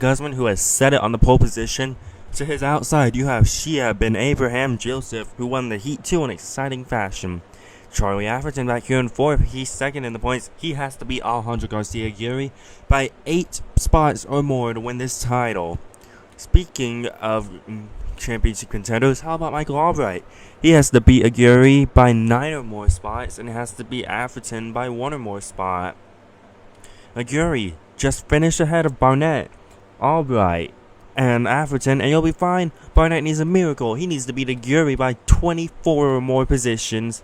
Guzman, who has set it on the pole position. To his outside, you have Shia bin Abraham Joseph, who won the Heat 2 in exciting fashion. Charlie Atherton back here in fourth. He's second in the points. He has to beat Alejandro Garcia-Aguirre by 8 spots or more to win this title. Speaking of championship contenders, how about Michael Albright? He has to beat Aguirre by 9 or more spots, and has to beat Atherton by 1 or more spot. Aguirre just finished ahead of Barnett, Albright, and Atherton, and you'll be fine. Barnett needs a miracle. He needs to beat Aguirre by 24 or more positions,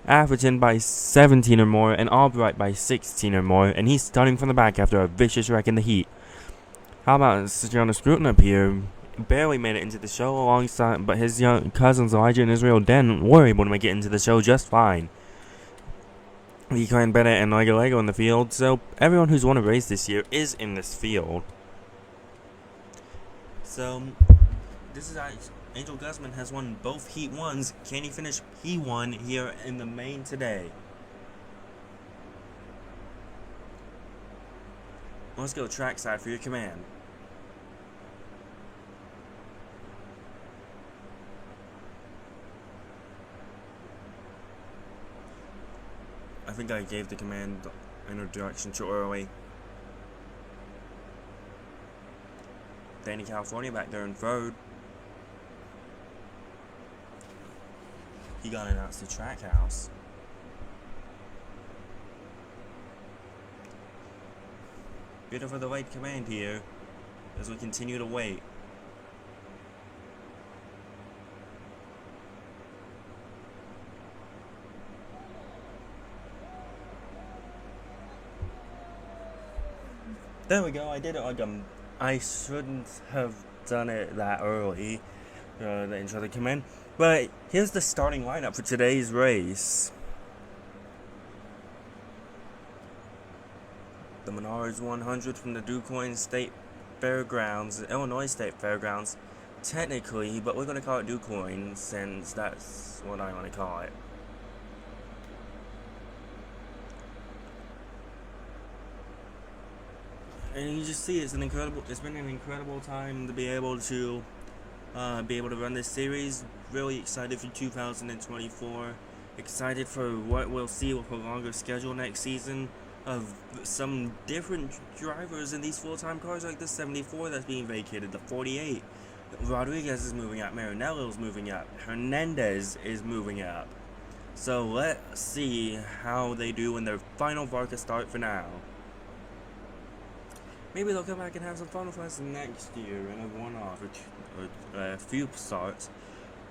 Atherton by 17 or more, and Albright by 16 or more, and he's starting from the back after a vicious wreck in the heat. How about Jonas Scruton up here? Barely made it into the show alongside, but his young cousins Elijah and Israel Den were able to make it into the show just fine. Duquoin, Bennett, and Lego in the field, so everyone who's won a race this year is in this field. So, this is Angel Guzman has won both Heat 1s. Can he finish P1 here in the main today? Let's go trackside for your command. I think I gave the command introduction too early. Danny California back there in third. He got announced to Trackhouse. Bit of a delayed command here as we continue to wait. There we go, I did it like I shouldn't have done it that early, the intro to the command. But here's the starting lineup for today's race. The Menards 100 from the Duquoin State Fairgrounds, Illinois State Fairgrounds, technically, but we're going to call it Duquoin since that's what I want to call it. And you just see it's been an incredible time to be able to run this series. Really excited for 2024. Excited for what we'll see with a longer schedule next season of some different drivers in these full-time cars, like the 74 that's being vacated, the 48. Rodriguez is moving up, Maranello is moving up, Hernandez is moving up. So let's see how they do in their final VARCA start for now. Maybe they'll come back and have some fun with us next year in a one-off or a few starts,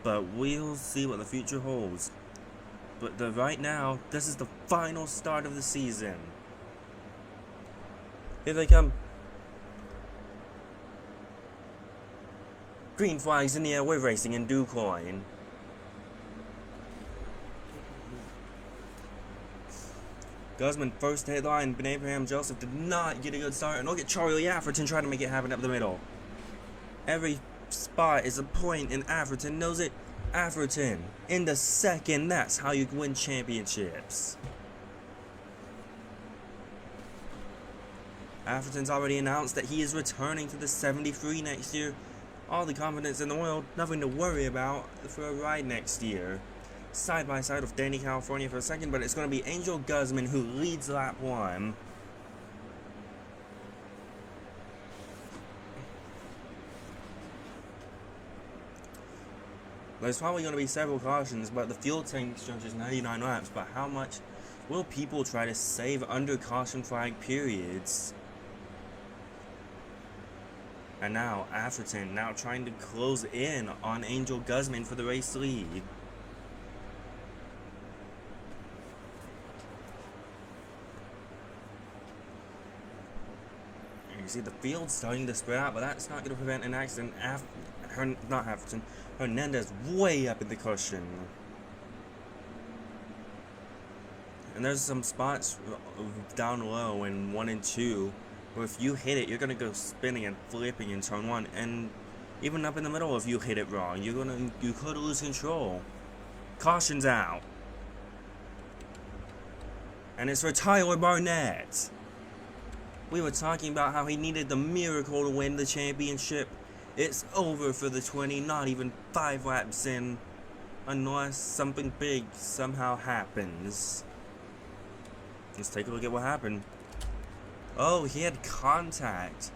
but we'll see what the future holds. But right now, this is the final start of the season. Here they come. Green flags in the air, we're racing in Duquoin. Guzman first headline, Ben Abraham Joseph did not get a good start, and look at Charlie Atherton trying to make it happen up the middle. Every spot is a point, and Atherton knows it. Atherton in the second, that's how you win championships. Atherton's already announced that he is returning to the 73 next year. All the confidence in the world, nothing to worry about for a ride next year. Side by side with Danny California for a second, but it's going to be Angel Guzman who leads lap 1. There's probably going to be several cautions, but the fuel tank stretches 99 laps. But how much will people try to save under caution flag periods? And now Atherton now trying to close in on Angel Guzman for the race lead. You see the field starting to spread out, but that's not going to prevent an accident. Hernandez way up in the cushion. And there's some spots down low in 1 and 2 where if you hit it, you're going to go spinning and flipping in turn 1. And even up in the middle, if you hit it wrong, you could lose control. Caution's out. And it's for Tyler Barnett. We were talking about how he needed the miracle to win the championship. It's over for the 20, not even 5 laps in, unless something big somehow happens. Let's take a look at what happened. Oh, he had contact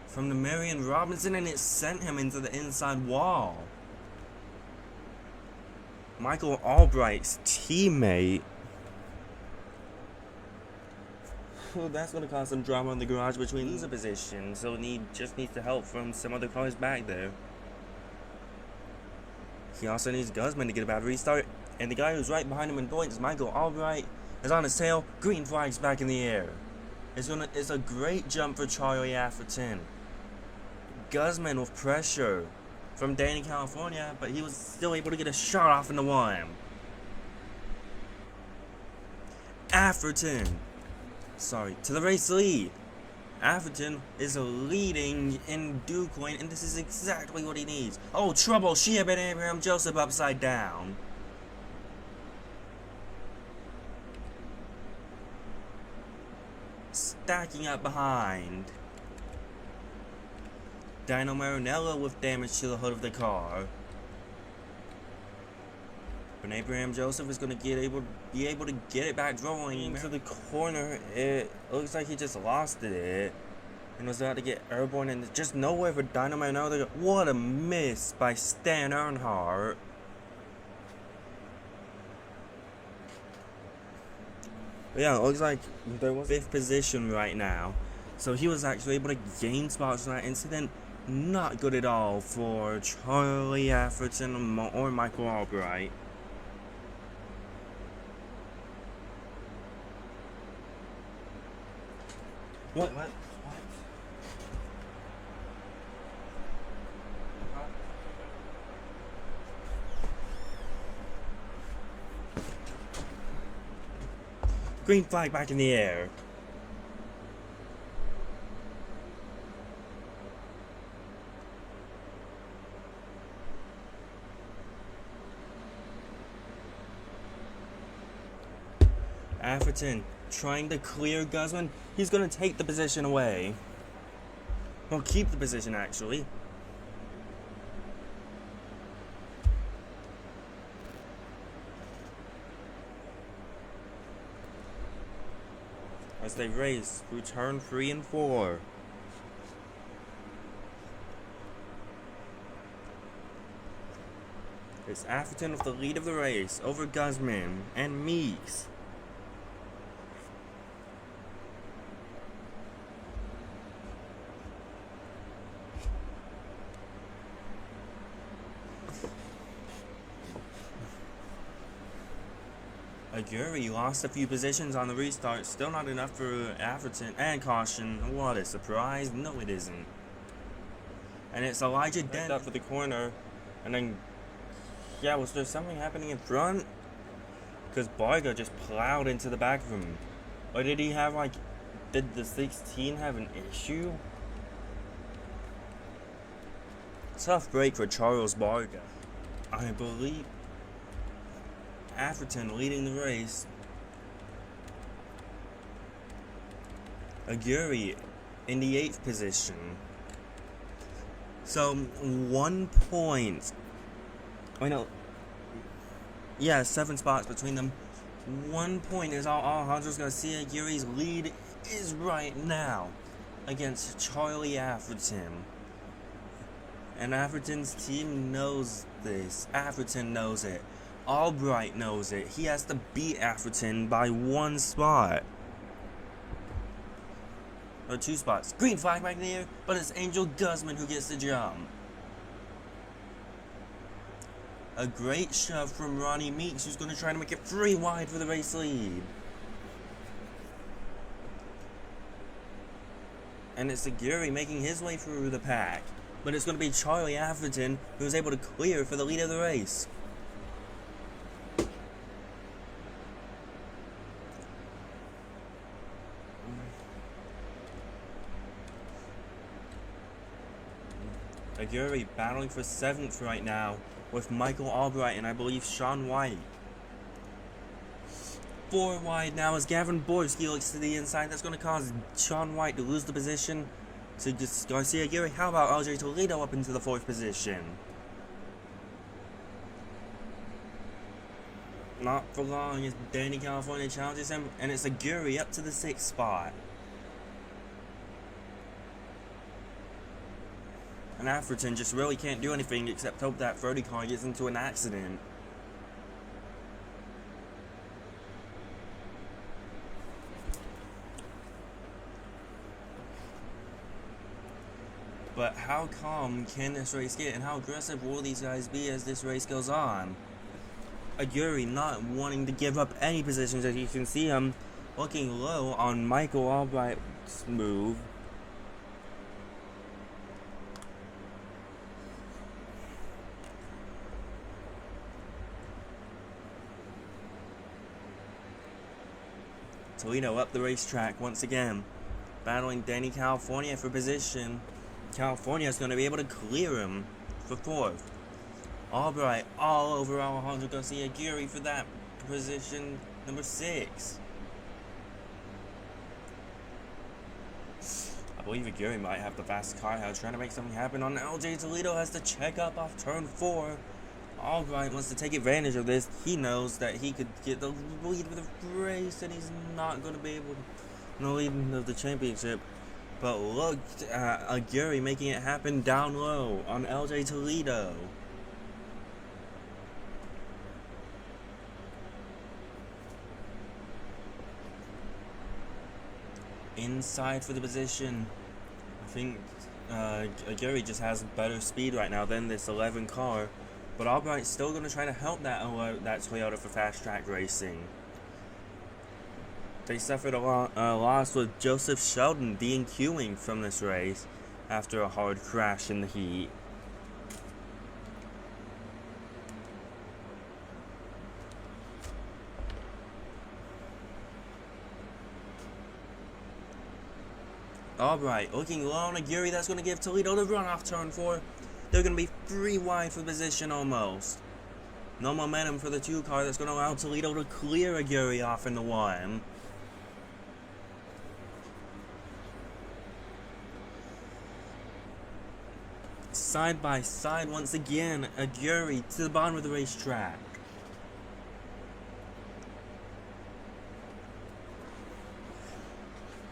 from the Marion Robinson and it sent him into the inside wall. Michael Albright's teammate. Well, that's going to cause some drama in the garage between loser position, so he just needs the help from some other cars back there. He also needs Guzman to get a bad restart, and the guy who's right behind him in points, Michael Albright, is on his tail. Green flag's back in the air. It's a great jump for Charlie Atherton. Guzman with pressure from Danny, California, but he was still able to get a shot off in the one. Atherton. To the race lead. Atherton is leading in Duquoin, and this is exactly what he needs. Oh, trouble! Shea Ben Abraham Joseph upside down. Stacking up behind. Dino Marinello with damage to the hood of the car. But Abraham Joseph is going to be able to get it back rolling into the corner. It looks like he just lost it and was about to get airborne, and just nowhere for Dino Marinello. What a miss by Stan Earnhardt. But yeah, it looks like there was 5th position right now. So he was actually able to gain spots in that incident. Not good at all for Charlie Atherton or Michael Albright. What? Green flag back in the air. Atherton trying to clear Guzman. He's going to take the position away. Well, keep the position, actually. As they race through turn 3 and 4. It's Atherton with the lead of the race over Guzman and Meeks. Aguirre lost a few positions on the restart, still not enough for Atherton, and caution. What a surprise. No, it isn't. And it's Elijah Dent up for the corner, and then, yeah, was there something happening in front? Because VARCA just plowed into the back of him. Or did he have, like, did the 16 have an issue? Tough break for Charles VARCA. I believe Atherton leading the race. Aguirre in the 8th position. So 1 point. I know. Yeah, 7 spots between them. 1 point is all Alejandro's gonna see. Aguirre's lead is right now against Charlie Atherton. And Atherton's team knows this. Atherton knows it. Albright knows it. He has to beat Atherton by 1 spot. Or 2 spots. Green flag back in the air, but it's Angel Guzman who gets the jump. A great shove from Ronnie Meeks, who's going to try to make it 3 wide for the race lead. And it's Aguirre making his way through the pack. But it's going to be Charlie Atherton who's able to clear for the lead of the race. Aguirre battling for 7th right now with Michael Albright and I believe Sean White. 4 wide now as Gavin Borski looks to the inside. That's going to cause Sean White to lose the position to Garcia Aguirre. How about LJ Toledo up into the 4th position? Not for long as Danny California challenges him, and it's Aguirre up to the 6th spot. And Atherton just really can't do anything except hope that 30 car gets into an accident. But how calm can this race get, and how aggressive will these guys be as this race goes on? Aguirre not wanting to give up any positions, as you can see him looking low on Michael Albright's move. Toledo up the racetrack once again, battling Danny California for position. California is going to be able to clear him for 4th. Albright all over Alejandro Garcia Aguirre for that position number 6. I believe Aguirre might have the fast car now, trying to make something happen on LJ Toledo. Has to check up off turn 4. Albright wants to take advantage of this. He knows that he could get the lead of the race, and he's not going to be able to lead of the championship. But look at Aguirre making it happen down low on LJ Toledo. Inside for the position. I think Aguirre just has better speed right now than this 11 car. But Albright's still going to try to help that Toyota for fast track racing. They suffered a loss with Joseph Sheldon DNQing from this race after a hard crash in the heat. Albright looking low on Aguirre. That's going to give Toledo the run off turn 4. They're going to be 3 wide for position almost. No momentum for the 2 car. That's going to allow Toledo to clear Aguirre off in the 1. Side by side once again. Aguirre to the bottom of the racetrack.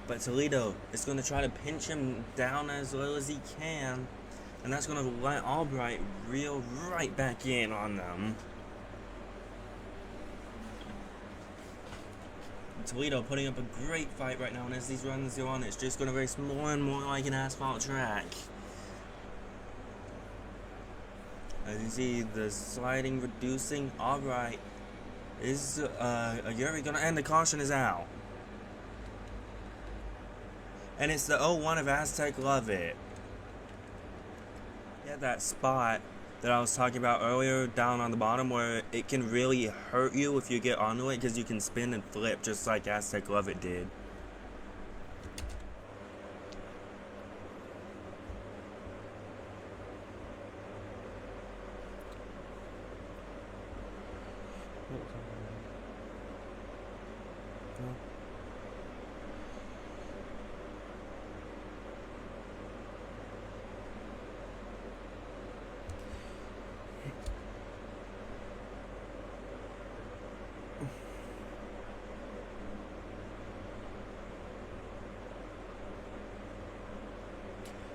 But Toledo is going to try to pinch him down as low as he can. And that's going to let Albright reel right back in on them. Toledo putting up a great fight right now, and as these runs go on, it's just going to race more and more like an asphalt track. As you see, the sliding reducing. Albright is Aguirre going to end. The caution is out. And it's the 01 of Aztec Love It. Yeah, that spot that I was talking about earlier down on the bottom where it can really hurt you if you get onto it because you can spin and flip just like Aztec Love It did.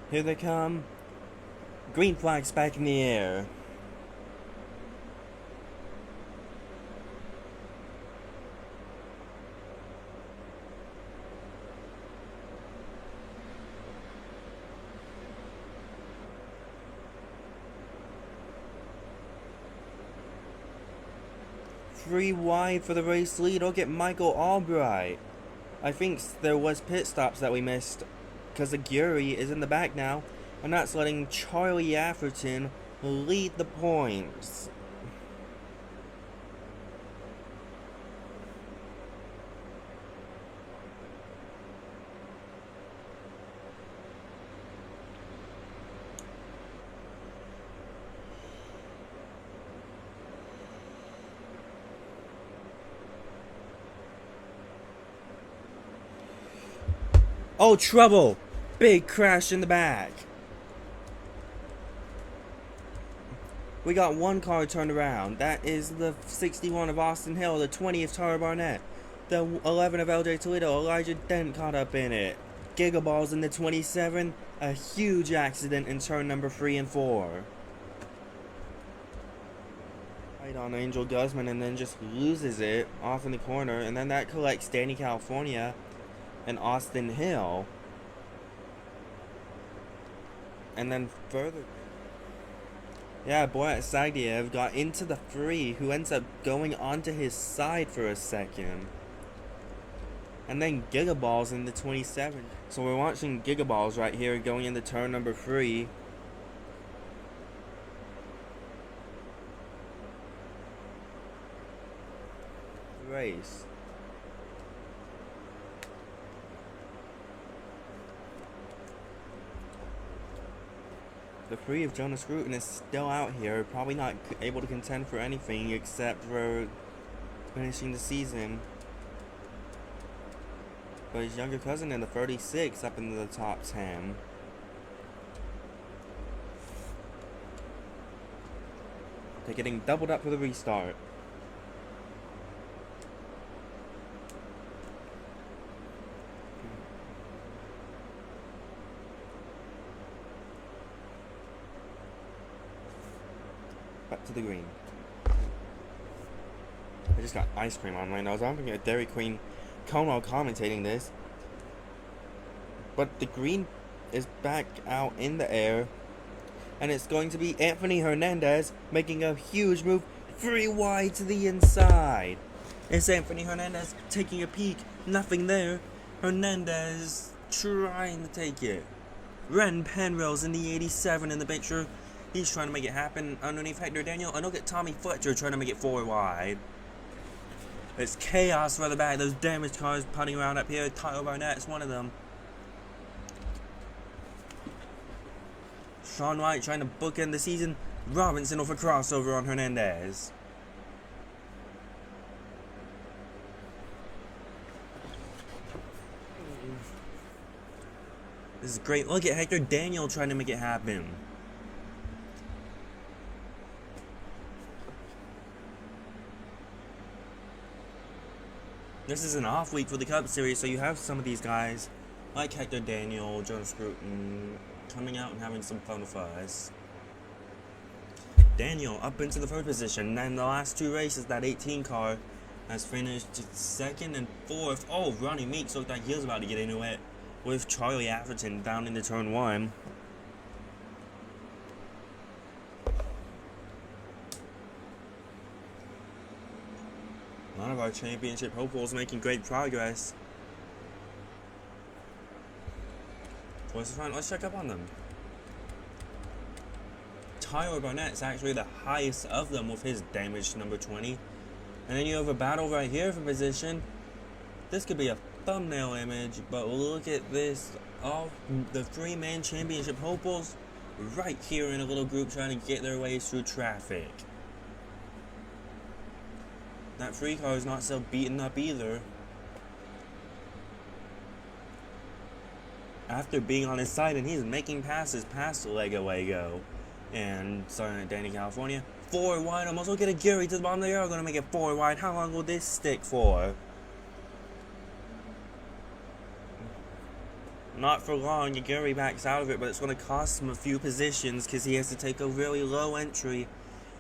Here they come. Green flags back in the air. Three wide for the race lead. I'll get Michael Albright. I think there was pit stops that we missed because Aguirre is in the back now, and that's letting Charlie Atherton lead the points. Oh, trouble! Big crash in the back. We got one car turned around. That is the 61 of Austin Hill, the 20 of Tara Barnett, the 11 of LJ Toledo. Elijah Dent caught up in it. Gigaballs in the 27. A huge accident in turn number 3 and 4. Right on Angel Guzman and then just loses it off in the corner. And then that collects Danny California and Austin Hill. And then further... yeah, Borat Sagdiev got into the 3, who ends up going onto his side for a second. And then Gigaballs in the 27. So we're watching Gigaballs right here going into turn number 3. Race. The 3 of Jonas Scruton is still out here, probably not able to contend for anything except for finishing the season. But his younger cousin in the 36 up into the top 10. They're getting doubled up for the restart. Back to the green. I just got ice cream on my nose. I'm gonna get Dairy Queen cone while commentating this. But the green is back out in the air. And it's going to be Anthony Hernandez making a huge move 3 wide to the inside. It's Anthony Hernandez taking a peek. Nothing there. Hernandez trying to take it. Ren Penrose in the 87 in the picture. He's trying to make it happen underneath Hector Daniel. And look at Tommy Fletcher trying to make it 4 wide. It's chaos for the back. Those damaged cars putting around up here. Tyler Barnett's one of them. Sean White trying to bookend the season. Robinson with a crossover on Hernandez. This is great. Look at Hector Daniel trying to make it happen. This is an off week for the Cup Series, so you have some of these guys, like Hector Daniel, Jonas Scruton, coming out and having some fun with us. Daniel up into the 3rd position, and the last 2 races, that 18 car has finished 2nd and 4th. Oh, Ronnie Meeks looked like he was about to get into it with Charlie Atherton down into turn 1. One of our championship hopefuls making great progress. Towards the front, let's check up on them. Tyler Barnett's actually the highest of them with his damage to number 20. And then you have a battle right here for position. This could be a thumbnail image, but look at this. All the 3-man championship hopefuls right here in a little group trying to get their ways through traffic. That 3 car is not so beaten up either. After being on his side, and he's making passes past Lego and starting at Danny California. 4 wide almost. Look at it, Gary to the bottom. They are going to make it 4 wide. How long will this stick for? Not for long. Gary backs out of it, but it's going to cost him a few positions because he has to take a really low entry.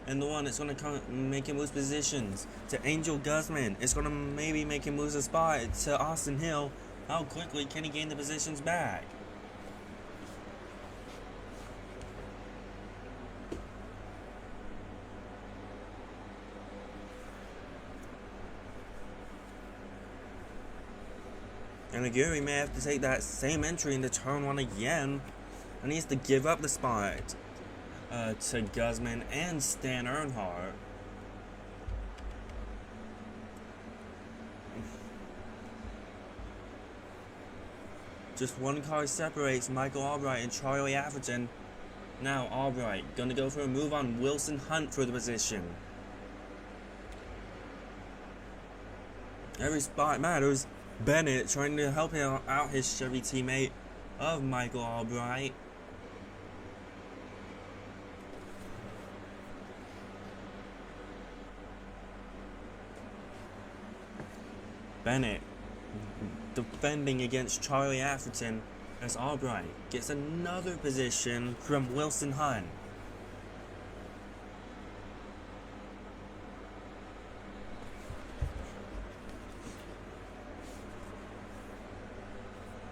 And the one that's going to make him lose positions to Angel Guzman. It's going to maybe make him lose a spot to Austin Hill. How quickly can he gain the positions back? And Aguirre may have to take that same entry into turn 1 again. And he has to give up the spot to Guzman and Stan Earnhardt. Just one car separates Michael Albright and Charlie Atherton. Now Albright gonna go for a move on Wilson Hunt for the position. Every spot matters. Bennett trying to help him out his Chevy teammate of Michael Albright. Bennett defending against Charlie Atherton as Albright gets another position from Wilson Hunt.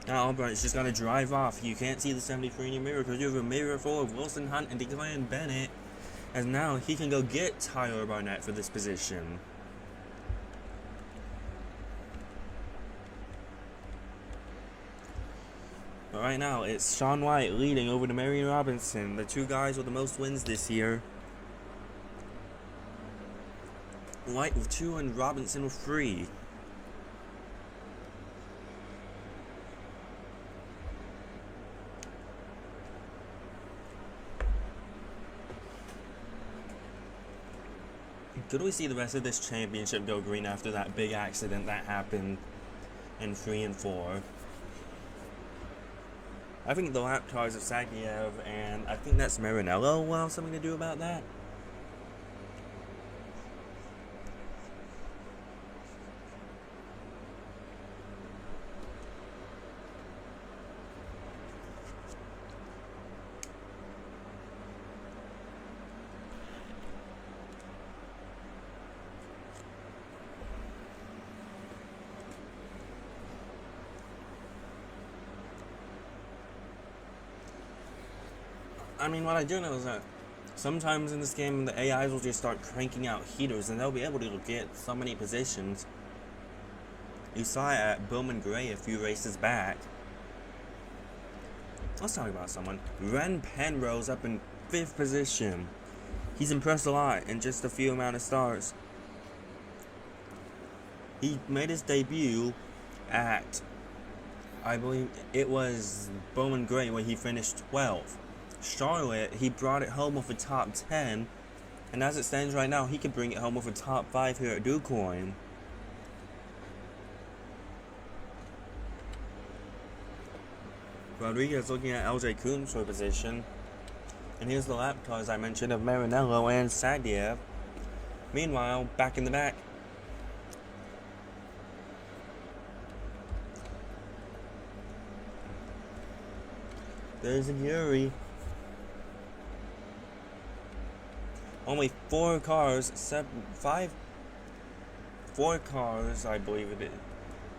Now Albright's just gotta drive off. You can't see the 73 in your mirror because you have a mirror full of Wilson Hunt and Duquoin Bennett. And now he can go get Tyler Barnett for this position. But right now, it's Shaun White leading over to Marion Robinson, the two guys with the most wins this year. White with 2 and Robinson with 3. Could we see the rest of this championship go green after that big accident that happened in 3 and 4? I think the lap cars of Sagniev and I think that's Marinello will have something to do about that. I mean, what I do know is that sometimes in this game, the AIs will just start cranking out heaters, and they'll be able to get so many positions. You saw it at Bowman Gray a few races back. Let's talk about someone. Ren Penrose up in 5th position. He's impressed a lot in just a few amount of stars. He made his debut at, I believe it was Bowman Gray, where he finished 12th. Charlotte, he brought it home with a top 10, and as it stands right now, he could bring it home with a top 5 here at Duquoin. Rodriguez looking at LJ Coons for position, and here's the lap cars I mentioned of Marinello and Sagniev. Meanwhile, back in the back, there's a Yuri. Only 4 cars, 4 cars, I believe it is.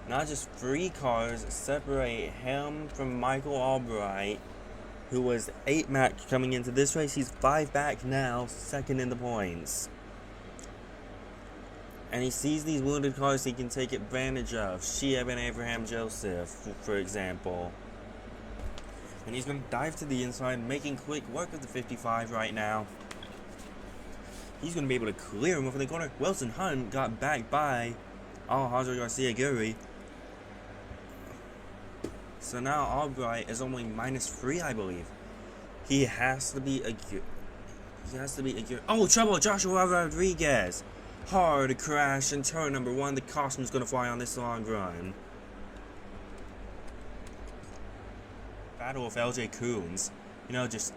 Not just 3 cars separate him from Michael Albright, who was 8 back coming into this race. He's 5 back now, 2nd in the points. And he sees these wounded cars he can take advantage of. Sheehan and Abraham Joseph, for example. And he's going to dive to the inside, making quick work of the 55 right now. He's going to be able to clear him over the corner. Wilson Hunt got back by Alejandro Garcia-Gurri. So now Albright is only -3, I believe. He has to be a... Oh, trouble! Joshua Rodriguez! Hard crash in turn number 1. The caution's going to fly on this long run. Battle with LJ Coons. You know, just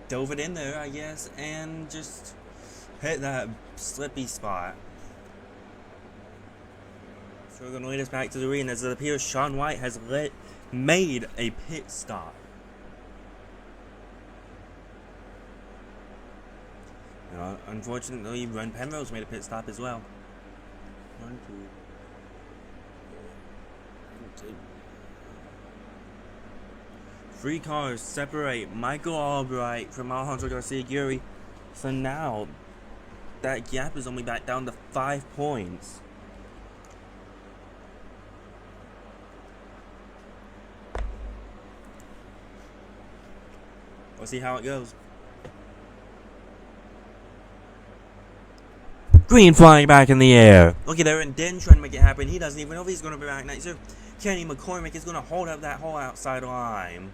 dove it in there, I guess, and just hit that slippy spot. So we're going to lead us back to the arena as it appears Shaun White has made a pit stop. Unfortunately, Ren Penrose made a pit stop as well. 1, 2. 3 cars separate Michael Albright from Alejandro Garcia-Gurri. So now, that gap is only back down to 5 points. We'll see how it goes. Green flying back in the air. Look at Aaron Den trying to make it happen. He doesn't even know if he's going to be back next year. Kenny McCormick is going to hold up that whole outside line.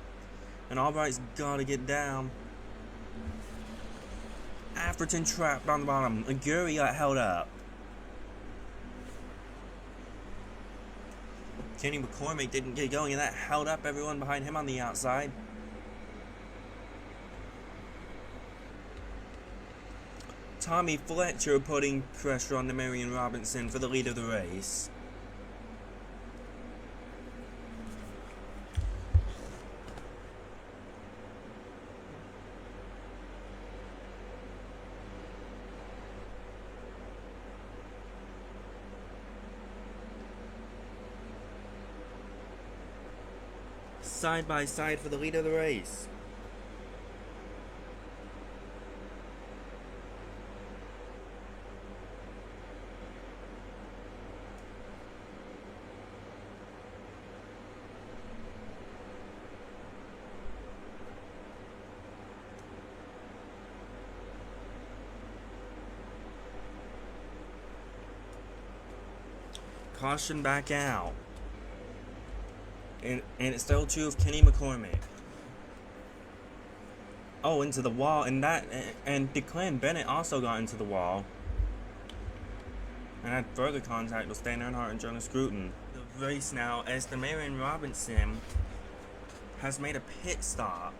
And Albright's got to get down. Atherton trapped on the bottom. Gurri got held up. Kenny McCormick didn't get going, and that held up everyone behind him on the outside. Tommy Fletcher putting pressure on Marion Robinson for the lead of the race. Side by side for the lead of the race. Caution back out. And it's still true of Kenny McCormick. Oh, into the wall, and Duquoin Bennett also got into the wall. And had further contact with Stan Earnhardt and Jonas Gruten. The race now as the Marion Robinson has made a pit stop.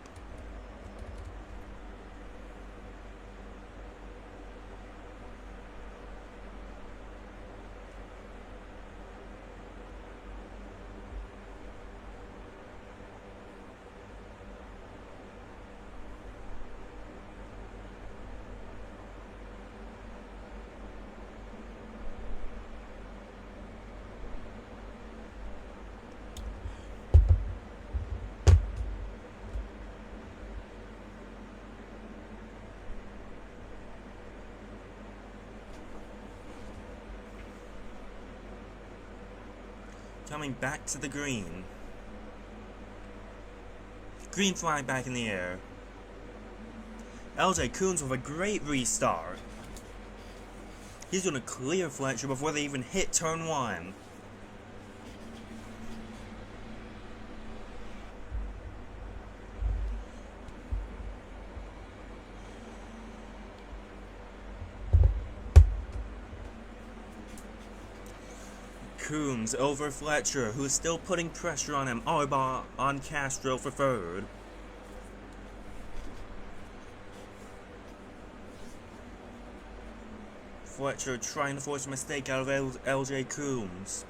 Coming back to the green. Green flag back in the air. LJ Coons with a great restart. He's going to clear Fletcher before they even hit turn 1. Coons over Fletcher, who is still putting pressure on him. Arbaugh on Castro for third. Fletcher trying to force a mistake out of LJ Coons.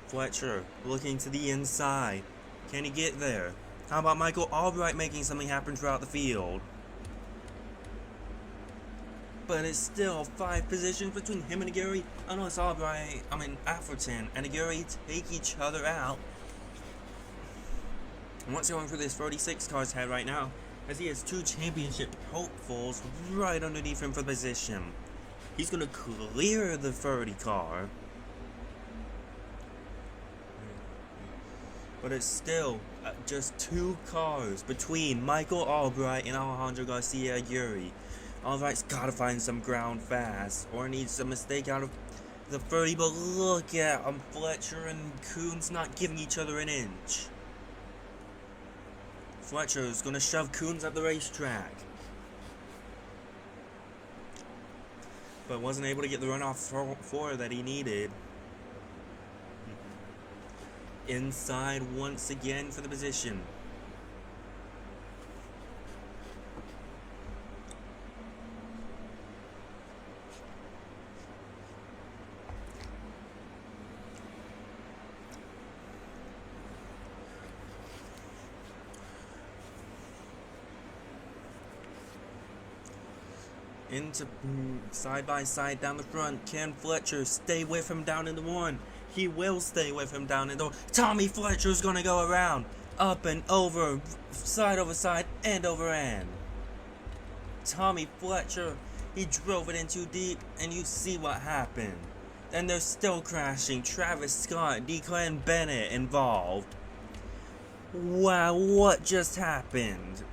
Fletcher looking to the inside. Can he get there? How about Michael Albright making something happen throughout the field? But it's still 5 positions between him and Aguirre. Unless Atherton and Aguirre take each other out. And what's going through this 36 car's head right now, as he has 2 championship hopefuls right underneath him for position. He's going to clear the 30 car. But it's still just 2 cars between Michael Albright and Alejandro Garcia Aguirre. Albright's got to find some ground fast, or needs a mistake out of the 30, but look at Fletcher and Coons not giving each other an inch. Fletcher's going to shove Coons up the racetrack, but wasn't able to get the runoff for that he needed. Inside once again for the position. Into side by side down the front. Can Fletcher stay with him down in the 1? He will stay with him down in the 1. Tommy Fletcher's gonna go around. Up and over. Side over side and over end. Tommy Fletcher, he drove it in too deep, and you see what happened. And they're still crashing. Travis Scott, Duquoin Bennett involved. Wow, what just happened?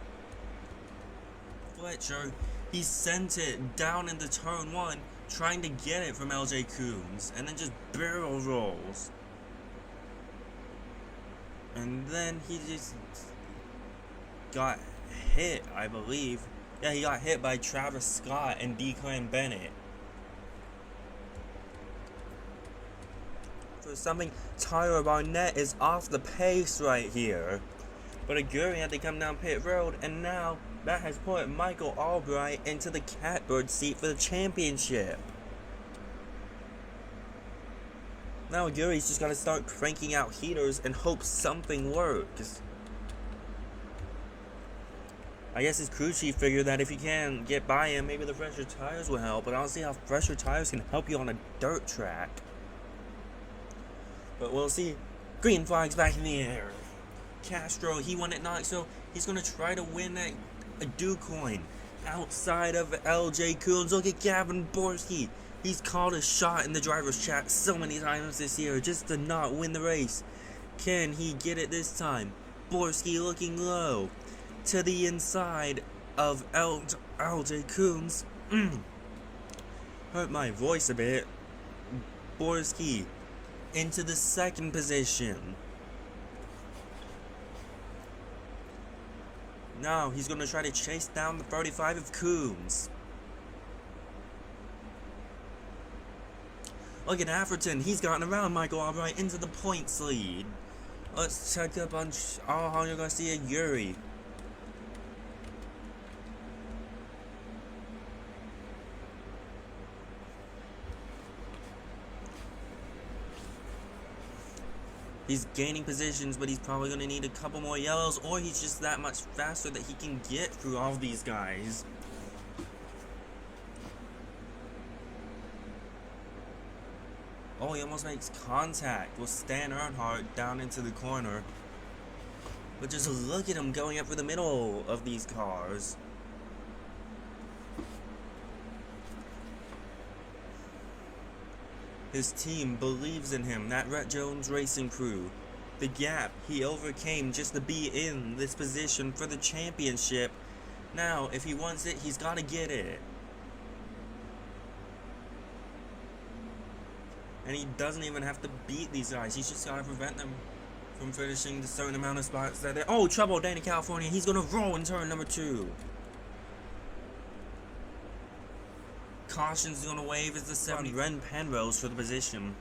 Fletcher, he sent it down into turn 1, trying to get it from LJ Coombs, and then just barrel rolls. And then he just got hit, I believe. Yeah, he got hit by Travis Scott and Duquoin Bennett. For something, Tyler Barnett is off the pace right here. But Aguirre had to come down pit road, and now that has put Michael Albright into the catbird seat for the championship. Now Aguirre's just gotta start cranking out heaters and hope something works. I guess his crew chief figured that if you can get by him, maybe the fresher tires will help, but I don't see how fresher tires can help you on a dirt track. But we'll see. Green flag's back in the air. Castro, he won at Knoxville. He's going to try to win at Duquoin. Outside of LJ Coombs, look at Gavin Borski. He's called a shot in the driver's chat so many times this year just to not win the race. Can he get it this time? Borski looking low. To the inside of LJ Coombs. Hurt my voice a bit. Borski into the second position. Now he's going to try to chase down the 35 of Coombs. Look at Afferton. He's gotten around Michael Albright into the points lead. Let's check up on Alejandro Garcia Yuri. He's gaining positions, but he's probably going to need a couple more yellows, or he's just that much faster that he can get through all of these guys. Oh, he almost makes contact with Stan Earnhardt down into the corner. But just look at him going up for the middle of these cars. His team believes in him, that Rhett Jones racing crew. The gap he overcame just to be in this position for the championship. Now, if he wants it, he's got to get it. And he doesn't even have to beat these guys. He's just got to prevent them from finishing the certain amount of spots that they're... Oh, trouble, Danny California. He's going to roll in turn number 2. Caution's going to wave as the 70. Ren Penrose for the position.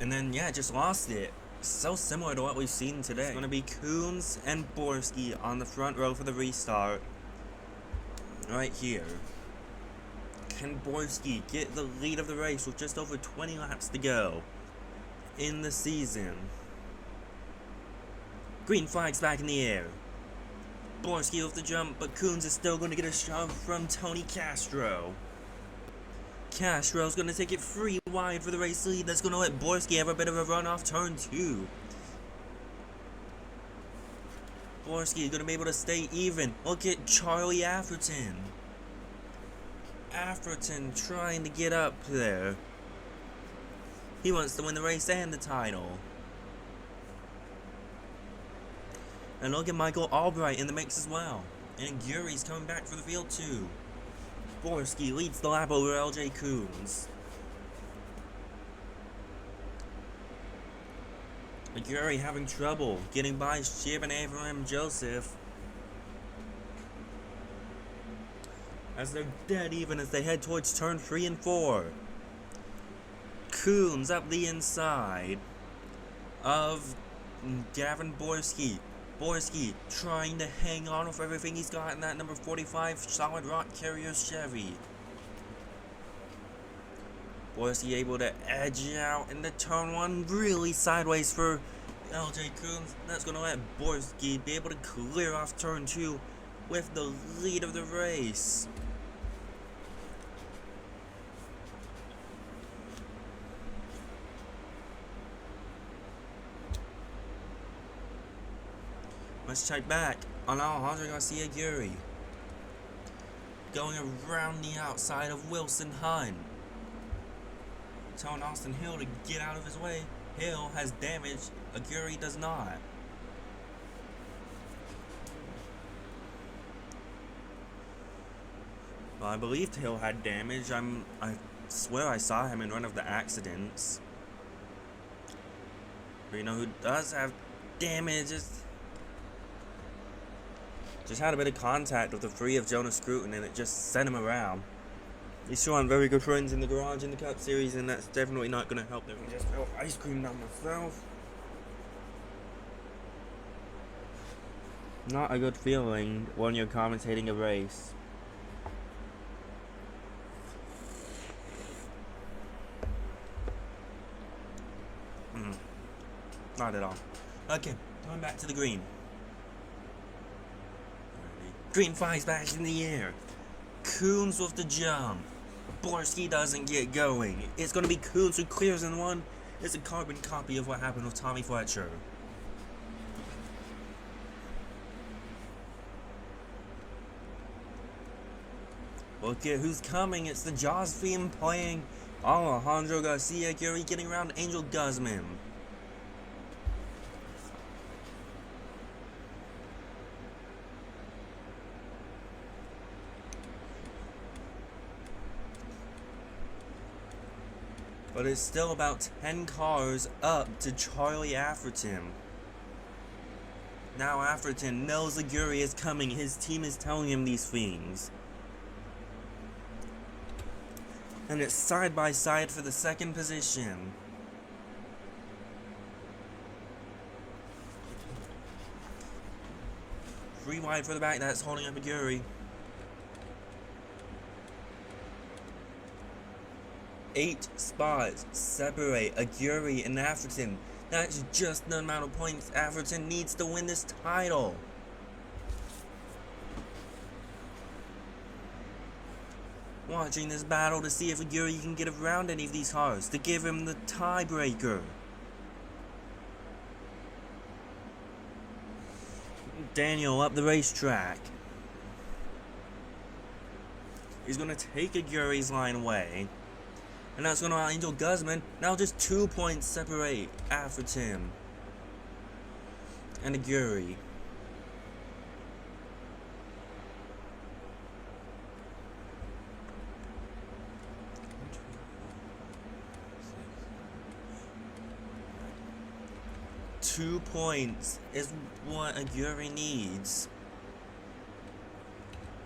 And then, yeah, just lost it. So similar to what we've seen today. It's going to be Coombs and Borski on the front row for the restart. Right here. Can Borski get the lead of the race with just over 20 laps to go in the season? Green flag's back in the air. Borski off the jump, but Coombs is still going to get a shove from Tony Castro. Castro's going to take it free wide for the race lead. That's going to let Borski have a bit of a run off turn 2. Borski is going to be able to stay even. Look at Charlie Afferton. Afferton trying to get up there. He wants to win the race and the title. And look at Michael Albright in the mix as well. And Yuri's coming back for the field too. Borski leads the lap over LJ Coombs. Yuri having trouble getting by Shib and Abraham Joseph. As they're dead even as they head towards turn 3 and 4. Coombs up the inside of Gavin Borski. Borski trying to hang on with everything he's got in that number 45 solid rock carrier Chevy. Borski able to edge out into turn 1 really sideways for LJ Coombs. That's going to let Borski be able to clear off turn 2 with the lead of the race. Let's check back on Alejandro Garcia Yuri. going around the outside of Wilson Hunt, telling Austin Hill to get out of his way. Hill has damage, Aguirre does not. Well, I believed Hill had damage. I swear I saw him in one of the accidents. But you know who does have damage? Just had a bit of contact with the free of Jonas Scruton and it just sent him around. These two aren't very good friends in the garage in the Cup Series, and that's definitely not going to help them. I just felt ice cream down myself. Not a good feeling when you're commentating a race. Not at all. Okay, going back to the green. Green flies back in the air. Coons with the jump. Borski doesn't get going. It's going to be Coons who clears in one. It's a carbon copy of what happened with Tommy Fletcher. Look at who's coming. It's the Jaws theme playing. Alejandro Garcia Aguirre getting around Angel Guzman. But it's still about 10 cars up to Charlie Atherton. Now Atherton knows Aguirre is coming. His team is telling him these things. And it's side by side for the second position. Three wide for the back, that's holding up Aguirre. 8 spots separate Aguirre and Atherton. That's just the amount of points Atherton needs to win this title. Watching this battle to see if Aguirre can get around any of these cars to give him the tiebreaker. Daniel up the racetrack. He's going to take Aguirre's line away. And that's going to allow Angel Guzman. Now just 2 points separate Atherton and Aguirre. Two points is what Aguirre needs.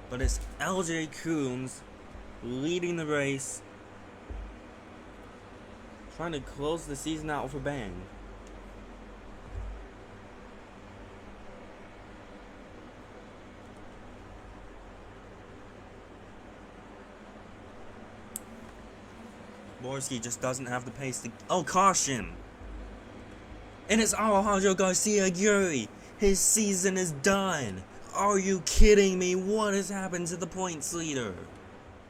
But it's LJ Coons leading the race, trying to close the season out with a bang. Borski just doesn't have the pace to... Oh, caution! And it's Alejandro Garcia Aguirre. His season is done. Are you kidding me? What has happened to the points leader?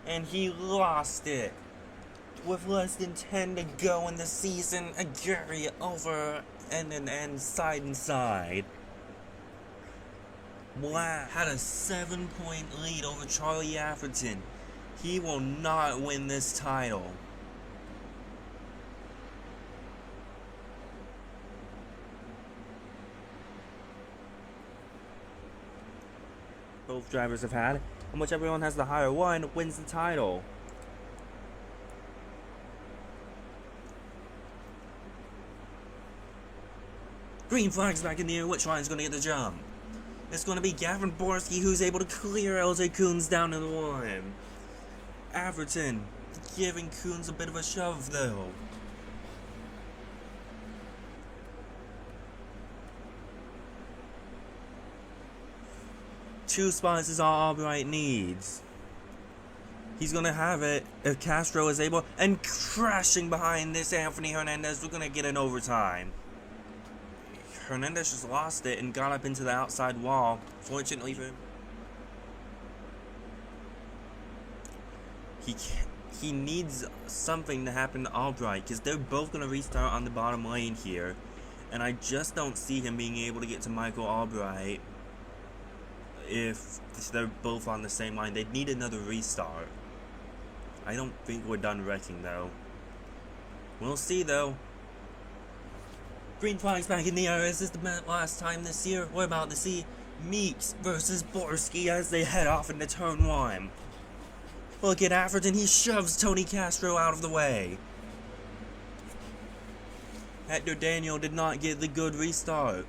And he lost it. With less than 10 to go in the season, Aguirre over and side and side. Wow. Had a 7-point lead over Charlie Atherton. He will not win this title. Both drivers have had, and whichever one has the higher one wins the title. Green flag's back in the air. Which line's going to get the jump? It's going to be Gavin Borski who's able to clear LJ Coons down to the one. Atherton giving Coons a bit of a shove though. Two spots is all Albright needs. He's going to have it if Castro is able. And crashing behind this Anthony Hernandez, we're going to get an overtime. Hernandez just lost it and got up into the outside wall. Fortunately for him, he needs something to happen to Albright because they're both going to restart on the bottom lane here. And I just don't see him being able to get to Michael Albright. if they're both on the same line. They'd need another restart. I don't think we're done wrecking, though. We'll see, though. Green flag's back in the air. Is this the last time this year? We're about to see Meeks versus Borski as they head off into turn 1. Look at Atherton. He shoves Tony Castro out of the way. Hector Daniel did not get the good restart.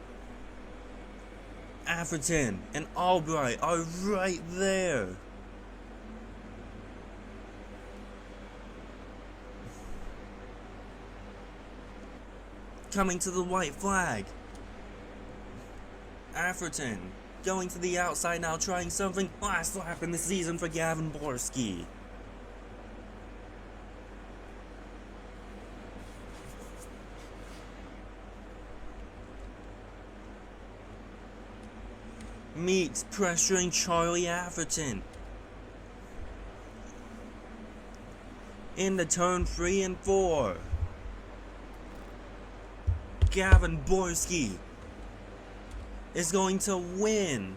Atherton and Albright are right there. Coming to the white flag. Atherton going to the outside now, trying something. Last lap in the season for Gavin Borski. Meeks pressuring Charlie Atherton. Into turn 3 and 4. Gavin Borski is going to win.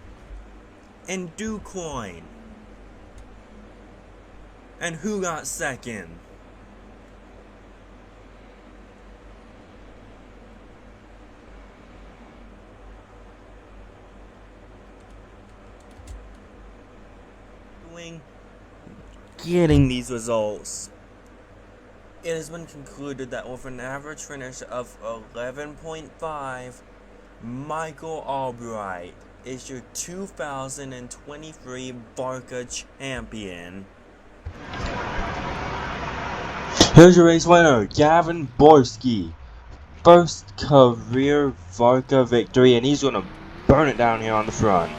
And Duquoin. And who got second? Getting these results. It has been concluded that with an average finish of 11.5, Michael Albright is your 2023 VARCA champion. Here's your race winner, Gavin Borski. First career VARCA victory, and he's going to burn it down here on the front.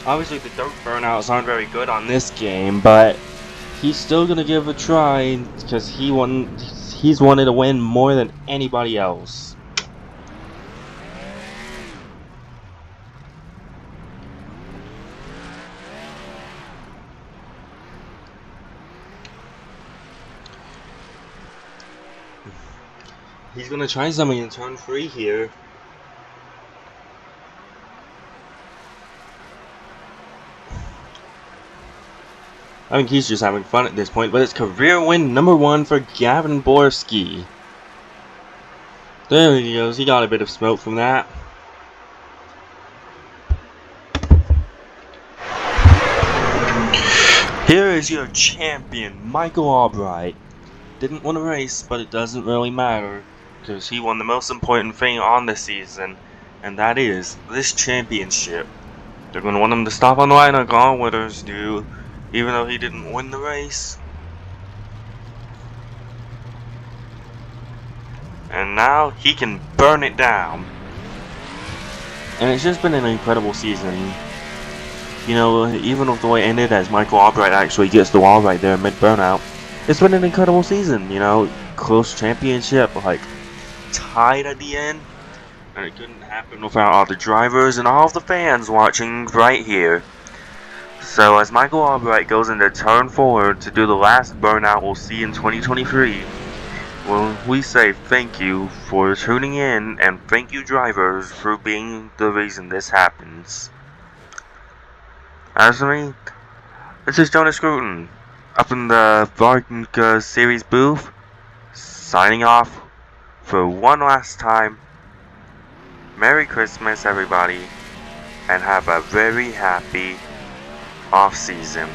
Obviously the dirt burnouts aren't very good on this game, but he's still gonna give it a try because he's wanted to win more than anybody else. He's gonna try something in turn 3 here. I think he's just having fun at this point, but it's career win number 1 for Gavin Borski. There he goes, he got a bit of smoke from that. Here is your champion, Michael Albright. Didn't win a race, but it doesn't really matter, because he won the most important thing on the season, and that is this championship. They're going to want him to stop on the line like all winners do, even though he didn't win the race. And now he can burn it down. And it's just been an incredible season. You know, even with the way it ended, as Michael Albright actually gets the wall right there mid-burnout, it's been an incredible season, you know. Close championship, like, tied at the end. And it couldn't happen without all the drivers and all of the fans watching right here. So as Michael Albright goes into turn 4 to do the last burnout we'll see in 2023, well, we say thank you for tuning in, and thank you drivers for being the reason this happens. As for me, this is Jonas Scruton, up in the VARCA Series booth, signing off for one last time. Merry Christmas everybody, and have a very happy off season.